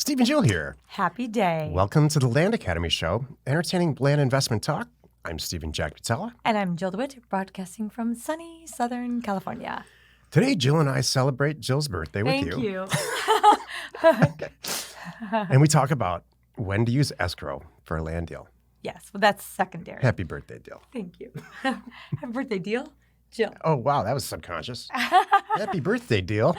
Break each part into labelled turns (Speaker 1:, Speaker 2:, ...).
Speaker 1: Steve and Jill here.
Speaker 2: Happy day.
Speaker 1: Welcome to the Land Academy Show, entertaining land investment talk. I'm Stephen Jack Patella.
Speaker 2: And I'm Jill DeWitt, broadcasting from sunny Southern California.
Speaker 1: Today, Jill and I celebrate Jill's birthday with you.
Speaker 2: Thank you.
Speaker 1: And we talk about when to use escrow for a land deal.
Speaker 2: Yes, well, that's secondary.
Speaker 1: Happy birthday, Jill.
Speaker 2: Thank you. Happy birthday, deal? Jill.
Speaker 1: Oh, wow, that was subconscious. Happy birthday, deal.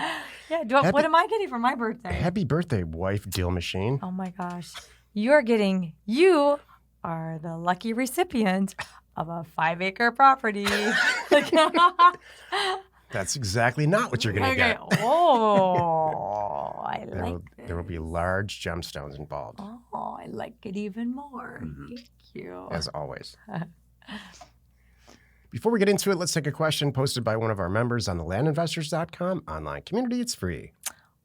Speaker 2: Yeah, what am I getting for my birthday?
Speaker 1: Happy birthday, wife, deal machine.
Speaker 2: Oh my gosh. You are the lucky recipient of a 5-acre property.
Speaker 1: That's exactly not what you're going to get.
Speaker 2: Oh, I like this.
Speaker 1: There will be large gemstones involved.
Speaker 2: Oh, I like it even more.
Speaker 1: Mm-hmm.
Speaker 2: Thank you.
Speaker 1: As always. Before we get into it, let's take a question posted by one of our members on the landinvestors.com online community. It's free.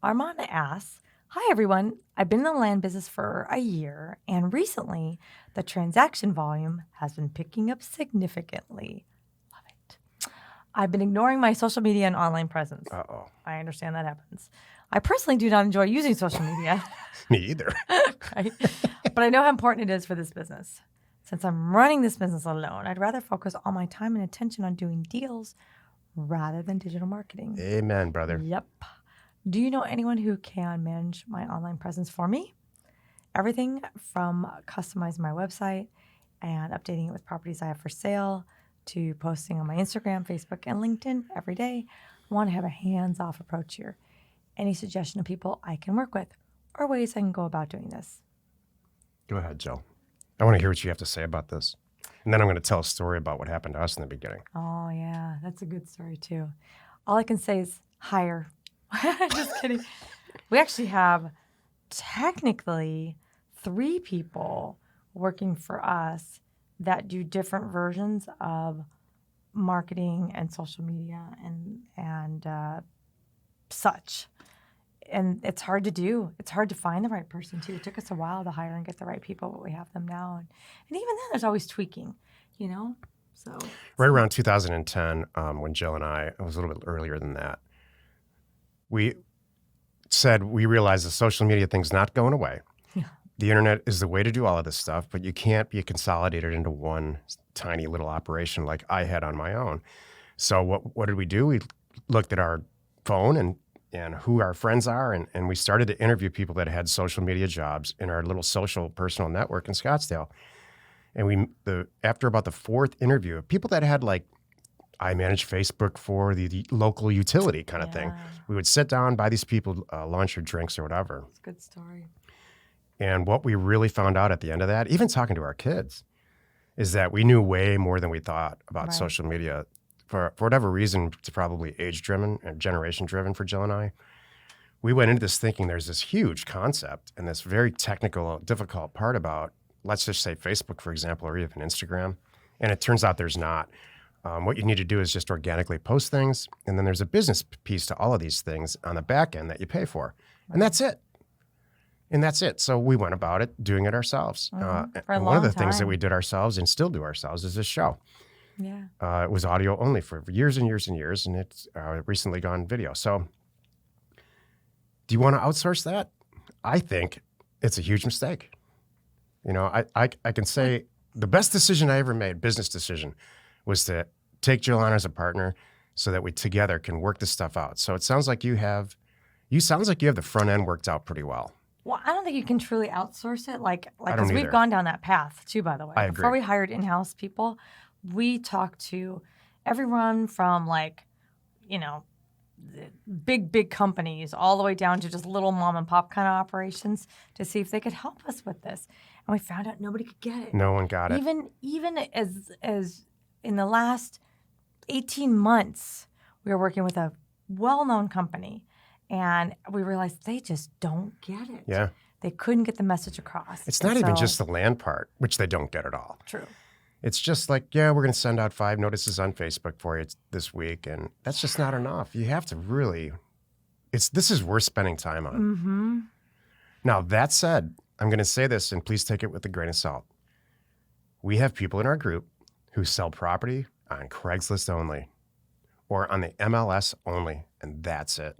Speaker 2: Armand asks, hi, everyone. I've been in the land business for a year, and recently the transaction volume has been picking up significantly. Love it. I've been ignoring my social media and online presence.
Speaker 1: Uh-oh.
Speaker 2: I understand that happens. I personally do not enjoy using social media.
Speaker 1: Me either.
Speaker 2: Right? But I know how important it is for this business. Since I'm running this business alone, I'd rather focus all my time and attention on doing deals rather than digital marketing.
Speaker 1: Amen, brother.
Speaker 2: Yep. Do you know anyone who can manage my online presence for me? Everything from customizing my website and updating it with properties I have for sale to posting on my Instagram, Facebook, and LinkedIn every day. I want to have a hands-off approach here. Any suggestion of people I can work with or ways I can go about doing this?
Speaker 1: Go ahead, Jill. I want to hear what you have to say about this. And then I'm going to tell a story about what happened to us in the beginning.
Speaker 2: Oh, yeah. That's a good story, too. All I can say is hire. Just kidding. We actually have technically 3 people working for us that do different versions of marketing and social media and such. And it's hard to do. It's hard to find the right person, too. It took us a while to hire and get the right people, but we have them now. And even then, there's always tweaking, you know? So
Speaker 1: right around 2010, when Jill and it was a little bit earlier than that, we said we realized the social media thing's not going away.
Speaker 2: Yeah.
Speaker 1: The internet is the way to do all of this stuff, but you can't be consolidated into one tiny little operation like I had on my own. So what did we do? We looked at our phone and who our friends are, and we started to interview people that had social media jobs in our little social personal network in Scottsdale. And after about the 4th interview, people that had I managed Facebook for the local utility kind of thing. We would sit down, buy these people lunch or drinks or whatever.
Speaker 2: It's a good story.
Speaker 1: And what we really found out at the end of that, even talking to our kids, is that we knew way more than we thought about social media. For whatever reason, it's probably age-driven and generation-driven for Jill and I. We went into this thinking there's this huge concept and this very technical, difficult part about, let's just say Facebook, for example, or even Instagram. And it turns out there's not. What you need to do is just organically post things, and then there's a business piece to all of these things on the back end that you pay for. And that's it. So we went about it, doing it ourselves. And one of the things that we did ourselves and still do ourselves is this show.
Speaker 2: Yeah.
Speaker 1: It was audio only for years and years and years, and it's recently gone video. So do you want to outsource that? I think it's a huge mistake. You know, I can say the best decision I ever made, business decision, was to take Jill on as a partner so that we together can work this stuff out. So it sounds like you have the front end worked out pretty well.
Speaker 2: Well, I don't think you can truly outsource it.
Speaker 1: Because
Speaker 2: we've gone down that path too, by the way.
Speaker 1: I agree.
Speaker 2: Before we hired in-house people, we talked to everyone from big companies all the way down to just little mom and pop kind of operations to see if they could help us with this. And we found out nobody could get it.
Speaker 1: No one got it.
Speaker 2: Even as in the last 18 months, we were working with a well-known company, and we realized they just don't get it.
Speaker 1: Yeah.
Speaker 2: They couldn't get the message across.
Speaker 1: It's not even just the land part, which they don't get at all.
Speaker 2: True.
Speaker 1: It's just we're going to send out 5 notices on Facebook for you this week, and that's just not enough. You have to really, this is worth spending time on.
Speaker 2: Mm-hmm.
Speaker 1: Now, that said, I'm going to say this, and please take it with a grain of salt. We have people in our group who sell property on Craigslist only or on the MLS only, and that's it.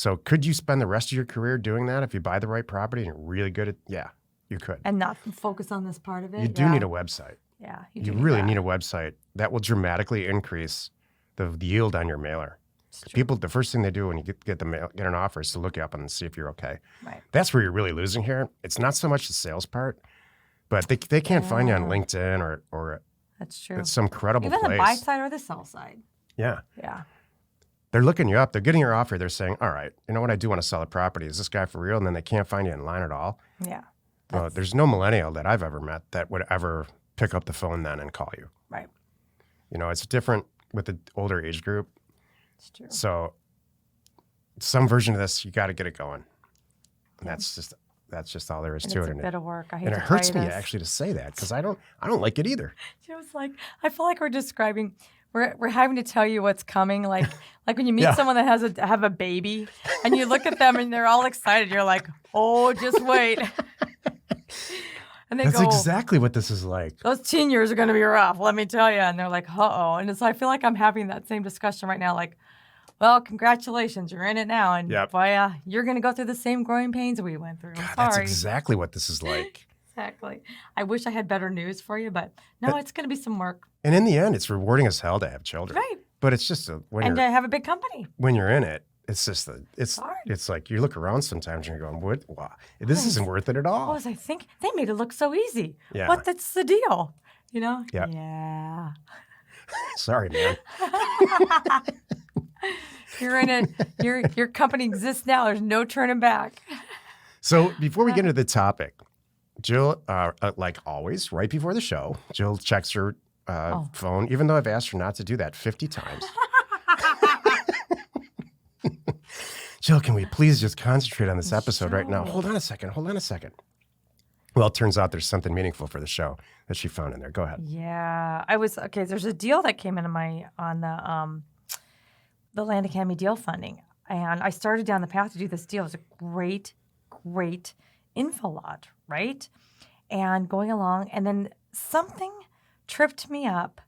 Speaker 1: So could you spend the rest of your career doing that if you buy the right property and you're really good at? Yeah, you could.
Speaker 2: And not focus on this part of it.
Speaker 1: You do need a website.
Speaker 2: Yeah,
Speaker 1: You really need a website that will dramatically increase the yield on your mailer. People, the first thing they do when you get an offer is to look you up and see if you're okay.
Speaker 2: Right.
Speaker 1: That's where you're really losing here. It's not so much the sales part, but they can't find you on LinkedIn or
Speaker 2: that's true.
Speaker 1: some credible
Speaker 2: Even
Speaker 1: place.
Speaker 2: the buy side or the sell side.
Speaker 1: Yeah.
Speaker 2: Yeah.
Speaker 1: They're looking you up. They're getting your offer. They're saying, all right, you know what? I do want to sell a property. Is this guy for real? And then they can't find you in line at all.
Speaker 2: Yeah.
Speaker 1: Well, there's no millennial that I've ever met that would ever pick up the phone then and call you.
Speaker 2: Right.
Speaker 1: You know, it's different with the older age group.
Speaker 2: It's true.
Speaker 1: So some version of this, you got to get it going. And that's just all there is to it.
Speaker 2: It's a bit of work. I hate
Speaker 1: and
Speaker 2: to
Speaker 1: it hurts me
Speaker 2: this.
Speaker 1: actually to say that because I don't like it either.
Speaker 2: It was like, I feel like we're describing, we're having to tell you what's coming. Like when you meet someone that have a baby and you look at them and they're all excited. You're like, oh, just wait. And they
Speaker 1: That's
Speaker 2: go,
Speaker 1: exactly what this is like.
Speaker 2: those teen years are going to be rough, let me tell you. And they're like, uh-oh. And so I feel like I'm having that same discussion right now. Like, well, congratulations, you're in it now. And boy, you're going to go through the same growing pains we went through.
Speaker 1: God, that's exactly what this is like.
Speaker 2: Exactly. I wish I had better news for you, but no, it's going to be some work.
Speaker 1: And in the end, it's rewarding as hell to have children.
Speaker 2: Right.
Speaker 1: But it's just
Speaker 2: and to have a big company.
Speaker 1: When you're in it, it's just it's like you look around sometimes and you're going, "What? Wow, this isn't worth it at all."
Speaker 2: What was I think? They made it look so easy.
Speaker 1: Yeah.
Speaker 2: What? That's the deal. You know?
Speaker 1: Yeah.
Speaker 2: Yeah.
Speaker 1: Sorry, man.
Speaker 2: You're in it. Your company exists now. There's no turning back.
Speaker 1: So before we get into the topic, Jill, like always, right before the show, Jill checks her phone, even though I've asked her not to do that 50 times. Jill, can we please just concentrate on this episode right now? Hold on a second. Well, it turns out there's something meaningful for the show that she found in there. Go ahead.
Speaker 2: Yeah. There's a deal that came into on the Land Academy deal funding. And I started down the path to do this deal. It was a great, great info lot, right? And going along, and then something tripped me up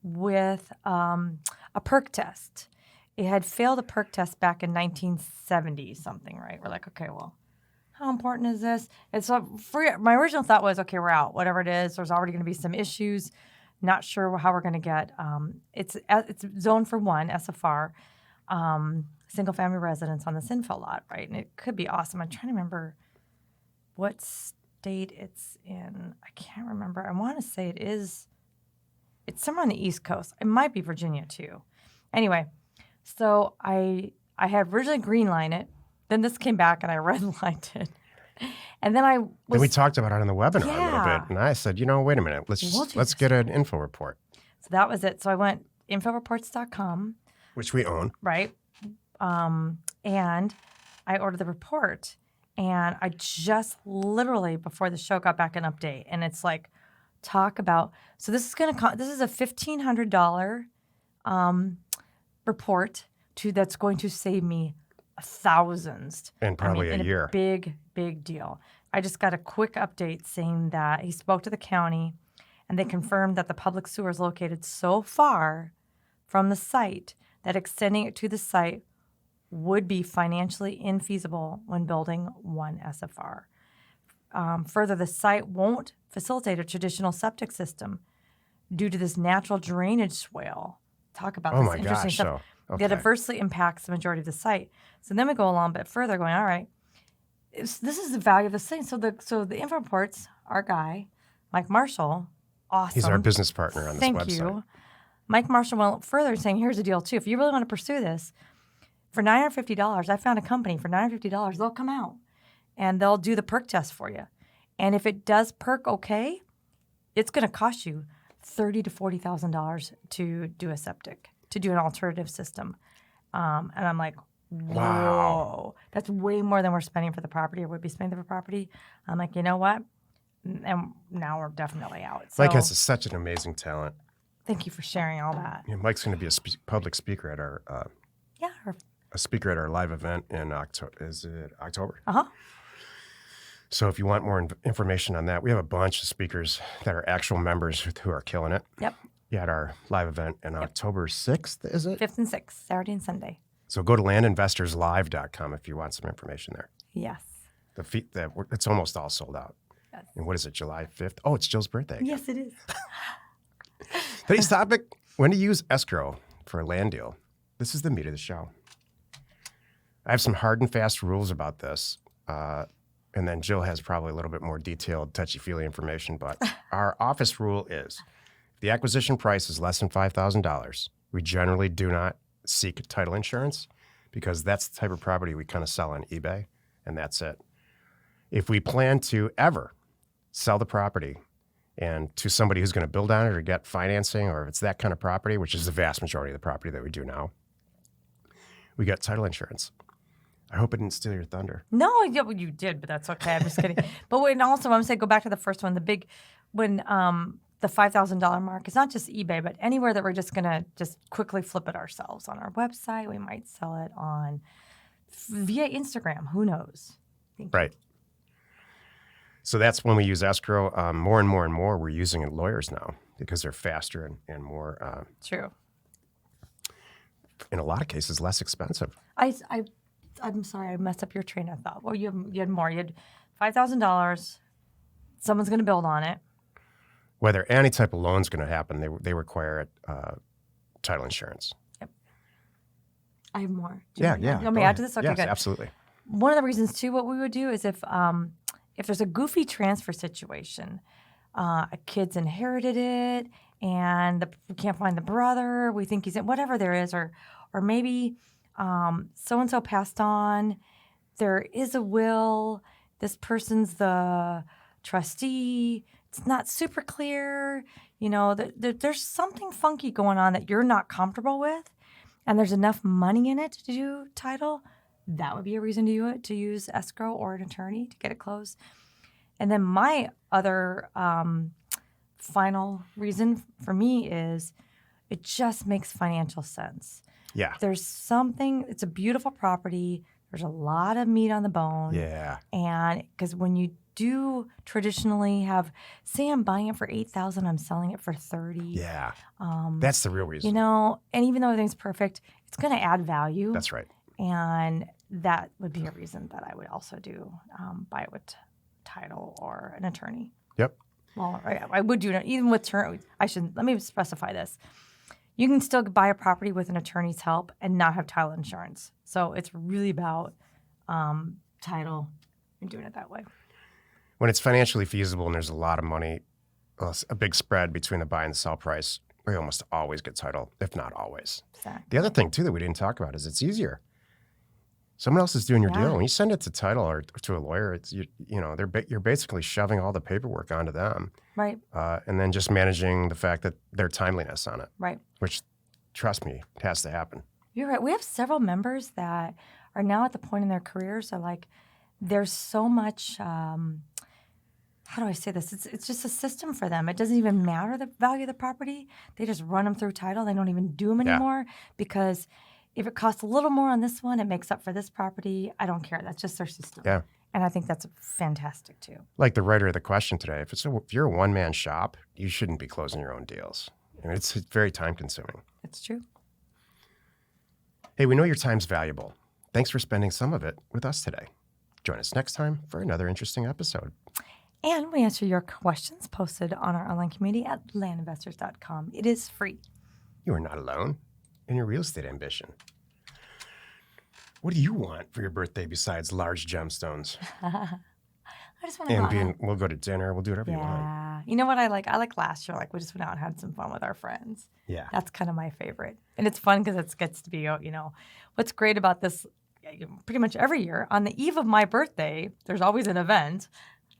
Speaker 2: with a perk test. It had failed a perk test back in 1970 something, right? We're like, okay, well, how important is this? And so my original thought was, okay, we're out. Whatever it is, there's already going to be some issues. Not sure how we're going to get. It's zoned for one, SFR, single family residence on this info lot, right? And it could be awesome. I'm trying to remember what state it's in. I can't remember. I want to say it's somewhere on the East Coast. It might be Virginia too. Anyway, so I had originally green-lined it. Then this came back and I red-lined it. And then
Speaker 1: we talked about it on the webinar a little bit. And I said, wait a minute. Let's get an info report.
Speaker 2: So that was it. So I went inforeports.com.
Speaker 1: Which we own.
Speaker 2: Right. And I ordered the report. And I just literally before the show got back an update. And it's like, talk about, so this is a $1,500 report that's going to save me thousands.
Speaker 1: And probably a year.
Speaker 2: Big, big deal. I just got a quick update saying that he spoke to the county and they confirmed that the public sewer is located so far from the site that extending it to the site would be financially infeasible when building one SFR. Further, the site won't facilitate a traditional septic system due to this natural drainage swale. Talk about this interesting stuff that adversely impacts the majority of the site. So then we go along a bit further going, all right, this is the value of this thing. So the info reports, our guy, Mike Marshall, awesome.
Speaker 1: He's our business partner on this website.
Speaker 2: Thank you. Mike Marshall went further saying, here's the deal too. If you really want to pursue this, for $950, I found a company for $950, they'll come out and they'll do the perk test for you. And if it does perk okay, it's going to cost you $30,000 to $40,000 to do a septic, to do an alternative system. And I'm like, whoa,
Speaker 1: wow.
Speaker 2: That's way more than we're spending for the property or would be spending for the property. I'm like, you know what? And now we're definitely out. So,
Speaker 1: Mike has such an amazing talent.
Speaker 2: Thank you for sharing all that.
Speaker 1: Mike's going to be a public speaker at our a speaker at our live event in October. Is it October?
Speaker 2: Uh-huh.
Speaker 1: So if you want more information on that, we have a bunch of speakers that are actual members who are killing it.
Speaker 2: Yep.
Speaker 1: At our live event on October 6th, is it?
Speaker 2: 5th and 6th, Saturday and Sunday.
Speaker 1: So go to landinvestorslive.com if you want some information there.
Speaker 2: Yes.
Speaker 1: It's almost all sold out.
Speaker 2: Yes.
Speaker 1: And what is it, July 5th? Oh, it's Jill's birthday again.
Speaker 2: Yes, it is.
Speaker 1: Today's topic, when to use escrow for a land deal. This is the meat of the show. I have some hard and fast rules about this. And then Jill has probably a little bit more detailed, touchy-feely information. But our office rule is if the acquisition price is less than $5,000, we generally do not seek title insurance because that's the type of property we kind of sell on eBay, and that's it. If we plan to ever sell the property and to somebody who's going to build on it or get financing, or if it's that kind of property, which is the vast majority of the property that we do now, we get title insurance. I hope it didn't steal your thunder.
Speaker 2: No, you did, but that's okay. I'm just kidding. But when also, I'm saying go back to the first one, the $5,000 mark. It's not just eBay, but anywhere that we're just gonna just quickly flip it ourselves on our website. We might sell it via Instagram. Who knows?
Speaker 1: Right. So that's when we use escrow. More and more and more, we're using lawyers now because they're faster and more.
Speaker 2: True.
Speaker 1: In a lot of cases, less expensive.
Speaker 2: I'm sorry, I messed up your train of thought. Well, you had more. You had $5,000. Someone's going to build on it.
Speaker 1: Whether any type of loan's going to happen, they require title insurance.
Speaker 2: Yep. I have more.
Speaker 1: Yeah.
Speaker 2: You want me to add to this? Okay,
Speaker 1: yes,
Speaker 2: good.
Speaker 1: Absolutely.
Speaker 2: One of the reasons, too, what we would do is if there's a goofy transfer situation, a kid's inherited it, and we can't find the brother, we think he's in, whatever there is, or maybe so-and-so passed on, there is a will, this person's the trustee, it's not super clear, there's something funky going on that you're not comfortable with, and there's enough money in it to do title, that would be a reason to use escrow or an attorney to get it closed. And then my other final reason for me is it just makes financial sense.
Speaker 1: Yeah.
Speaker 2: There's something, it's a beautiful property. There's a lot of meat on the bone.
Speaker 1: Yeah.
Speaker 2: And because when you do traditionally have, say I'm buying it for $8,000, I'm selling it for $30,000.
Speaker 1: Yeah. That's the real reason.
Speaker 2: And even though everything's perfect, it's going to add value.
Speaker 1: That's right.
Speaker 2: And that would be a reason that I would also do buy it with title or an attorney.
Speaker 1: Yep.
Speaker 2: Well, I would do it even with let me specify this. You can still buy a property with an attorney's help and not have title insurance. So it's really about title and doing it that way.
Speaker 1: When it's financially feasible and there's a lot of money, a big spread between the buy and the sell price, we almost always get title, if not always.
Speaker 2: Exactly.
Speaker 1: The other thing, too, that we didn't talk about is it's easier. Someone else is doing your deal. When you send it to title or to a lawyer, it's you're basically shoving all the paperwork onto them,
Speaker 2: right?
Speaker 1: And then just managing the fact that their timeliness on it,
Speaker 2: right?
Speaker 1: Which, trust me, has to happen.
Speaker 2: You're right. We have several members that are now at the point in their careers are like, there's so much. How do I say this? It's just a system for them. It doesn't even matter the value of the property. They just run them through title. They don't even do them anymore because. If it costs a little more on this one, it makes up for this property. I don't care. That's just their system.
Speaker 1: Yeah.
Speaker 2: And I think that's fantastic, too.
Speaker 1: Like the writer of the question today, if you're a one-man shop, you shouldn't be closing your own deals. I mean, it's very time-consuming.
Speaker 2: It's true.
Speaker 1: Hey, we know your time's valuable. Thanks for spending some of it with us today. Join us next time for another interesting episode.
Speaker 2: And we answer your questions posted on our online community at landinvestors.com. It is free.
Speaker 1: You are not alone in your real estate ambition. What do you want for your birthday besides large gemstones?
Speaker 2: I just want to
Speaker 1: we'll go to dinner. We'll do whatever you want.
Speaker 2: Yeah. You know what I like? I like last year. Like we just went out and had some fun with our friends.
Speaker 1: Yeah.
Speaker 2: That's kind of my favorite. And it's fun because it gets to be, what's great about this, pretty much every year, on the eve of my birthday, there's always an event,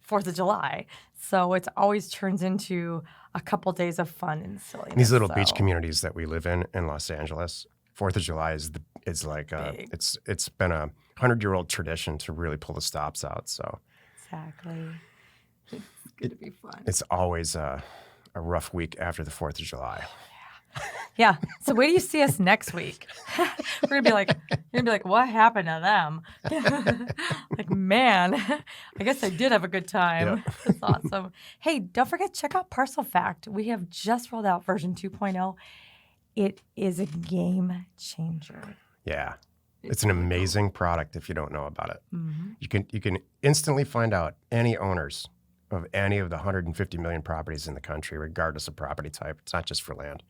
Speaker 2: 4th of July. So it always turns into a couple days of fun and silliness.
Speaker 1: These little beach communities that we live in Los Angeles, 4th of July is like it's been a 100-year-old tradition to really pull the stops out. So
Speaker 2: exactly, it's going to be fun.
Speaker 1: It's always a rough week after the 4th of July.
Speaker 2: Yeah. So where do you see us next week? We're gonna be like, what happened to them? Like, man, I guess I did have a good time. Yep. That's awesome. Hey, don't forget, check out Parcel Fact. We have just rolled out version 2.0. It is a game changer.
Speaker 1: Yeah. It's an amazing product if you don't know about it.
Speaker 2: Mm-hmm.
Speaker 1: You can instantly find out any owners of any of the 150 million properties in the country, regardless of property type. It's not just for land.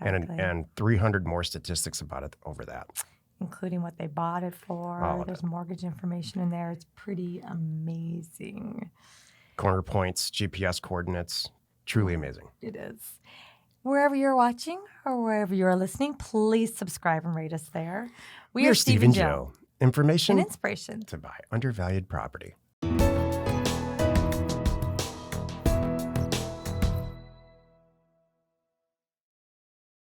Speaker 2: Exactly.
Speaker 1: And 300 more statistics about it over that.
Speaker 2: Including what they bought it
Speaker 1: All
Speaker 2: for.
Speaker 1: of
Speaker 2: There's
Speaker 1: it.
Speaker 2: mortgage information in there. It's pretty amazing.
Speaker 1: Corner points, GPS coordinates, truly amazing.
Speaker 2: It is. Wherever you're watching or wherever you're listening, please subscribe and rate us there.
Speaker 1: We are Steve and Joe.
Speaker 2: An
Speaker 1: Information
Speaker 2: inspiration.
Speaker 1: to buy undervalued property.